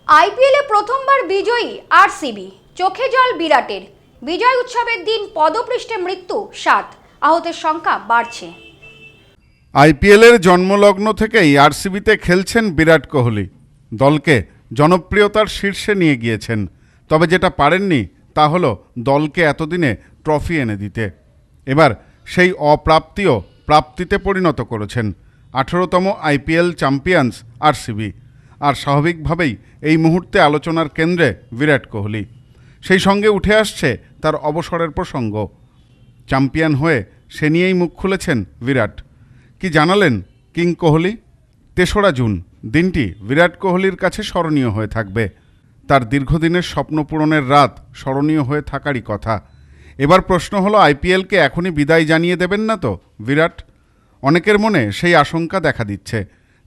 আইপিএলে প্রথমবার বিজয়ী আরসিবি, চোখে জল বিরাটের। বিজয় উৎসবের দিন পদপৃষ্ঠে মৃত্যু 7, আহতের সংখ্যা বাড়ছে। আইপিএলের জন্মলগ্ন থেকেই আরসিবিতে খেলছেন বিরাট কোহলি। দলকে জনপ্রিয়তার শীর্ষে নিয়ে গিয়েছেন, তবে যেটা পারেননি তা হলো দলকে এতদিনে ট্রফি এনে দিতে। এবার সেই অপ্রাপ্তিও প্রাপ্তিতে পরিণত করেছেন। 18তম আইপিএল চ্যাম্পিয়ন্স আরসিবি, আর স্বাভাবিকভাবেই এই মুহূর্তে আলোচনার কেন্দ্রে বিরাট কোহলি। সেই সঙ্গে উঠে আসছে তার অবসরের প্রসঙ্গ। চ্যাম্পিয়ন হয়ে সে নিয়েই মুখ খুলেছেন বিরাট। কি জানালেন কিং কোহলি? 3রা জুন দিনটি বিরাট কোহলির কাছে স্মরণীয় হয়ে থাকবে। তার দীর্ঘদিনের স্বপ্ন পূরণের রাত স্মরণীয় হয়ে থাকারই কথা। এবার প্রশ্ন হলো, আইপিএলকে এখনই বিদায় জানিয়ে দেবেন না তো বিরাট? অনেকের মনে সেই আশঙ্কা দেখা দিচ্ছে।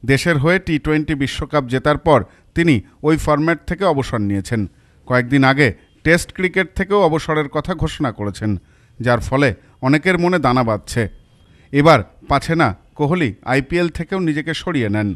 দেশের হয়ে টি-20 বিশ্বকাপ জেতার পর তিনি ওই ফরম্যাট থেকে অবসর নিয়েছেন। কয়েকদিন আগে টেস্ট ক্রিকেট থেকেও অবসরের কথা ঘোষণা করেছেন, যার ফলে অনেকের মনে দানা বাঁধছে। এবার পাছে না কোহলি আইপিএল থেকেও নিজেকে সরিয়ে নেন।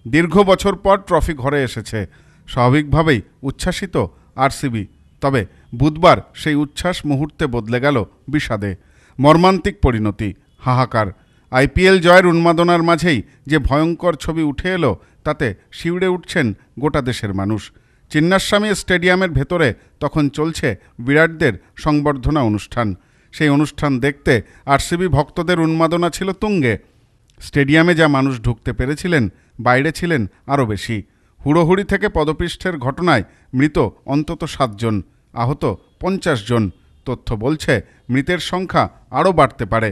দীর্ঘ বছর পর ট্রফি ঘরে এসেছে, স্বাভাবিকভাবেই উচ্ছ্বাসিত আরসিবি। তবে বুধবার সেই উচ্ছ্বাস মুহূর্তে বদলে গেল বিষাদে। মর্মান্তিক পরিণতি, হাহাকার। আইপিএল জয়ের উন্মাদনার মাঝেই যে ভয়ঙ্কর ছবি উঠে এলো, তাতে শিউরে উঠছেন গোটা দেশের মানুষ। চিন্নাস্বামী স্টেডিয়ামের ভেতরে তখন চলছে বিরাটদের সংবর্ধনা অনুষ্ঠান। সেই অনুষ্ঠান দেখতে আরসিবি ভক্তদের উন্মাদনা ছিল তুঙ্গে। স্টেডিয়ামে যা মানুষ ঢুকতে পেরেছিলেন, বাইরে ছিলেন আরও বেশি। হুড়োহুড়ি থেকে পদপৃষ্ঠের ঘটনায় মৃত অন্তত 7 জন, আহত 50 জন। তথ্য বলছে মৃতের সংখ্যা আরও বাড়তে পারে।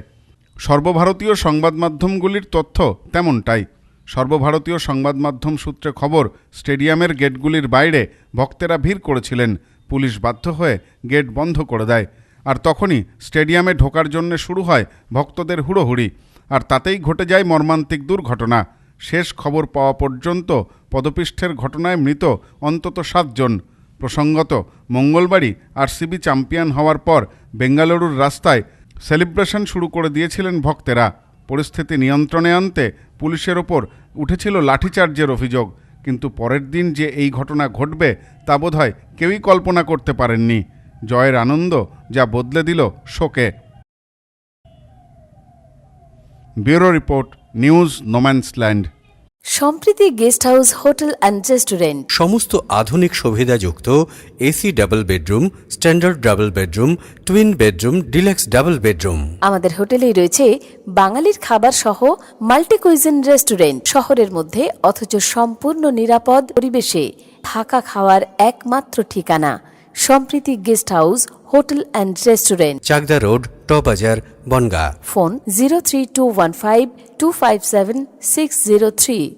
সর্বভারতীয় সংবাদ মাধ্যমগুলির তথ্য তেমনটাই। সর্বভারতীয় সংবাদ মাধ্যম সূত্রে খবর, স্টেডিয়ামের গেটগুলির বাইরে ভক্তেরা ভিড় করেছিলেন। পুলিশ বাধ্য হয়ে গেট বন্ধ করে দেয়, আর তখনই স্টেডিয়ামে ঢোকার জন্য শুরু হয় ভক্তদের হুড়োহুড়ি। আর তাতেই ঘটে যায় মর্মান্তিক দুর্ঘটনা। শেষ খবর পাওয়া পর্যন্ত পদপৃষ্ঠের ঘটনায় মৃত অন্তত 7 জন। প্রসঙ্গত, মঙ্গলবারই আরসিবি চ্যাম্পিয়ন হওয়ার পর বেঙ্গালুরুর রাস্তায় সেলিব্রেশন শুরু করে দিয়েছিলেন ভক্তেরা। পরিস্থিতি নিয়ন্ত্রণে আনতে পুলিশের ওপর উঠেছিল লাঠিচার্জের অভিযোগ, কিন্তু পরের দিন যে এই ঘটনা ঘটবে তা বোধহয় কেউই কল্পনা করতে পারেননি। জয়ের আনন্দ যা বদলে দিল শোকে। Bureau report, news no man's land. Sampriti guest house, hotel and restaurant. সমস্ত আধুনিক সুবিধাযুক্ত AC double bedroom, standard double bedroom, twin bedroom, deluxe double bedroom. আমাদের হোটেলেই রয়েছে বাঙালির খাবার সহ মাল্টি কুইজিন রেস্টুরেন্ট। শহরের মধ্যে অথচ সম্পূর্ণ নিরাপদ পরিবেশে থাকা খাওয়ার একমাত্র ঠিকানা Sampriti guest house, hotel and restaurant, Chakdah road, টবাজার, বনগাঁ। ফোন 03215257603।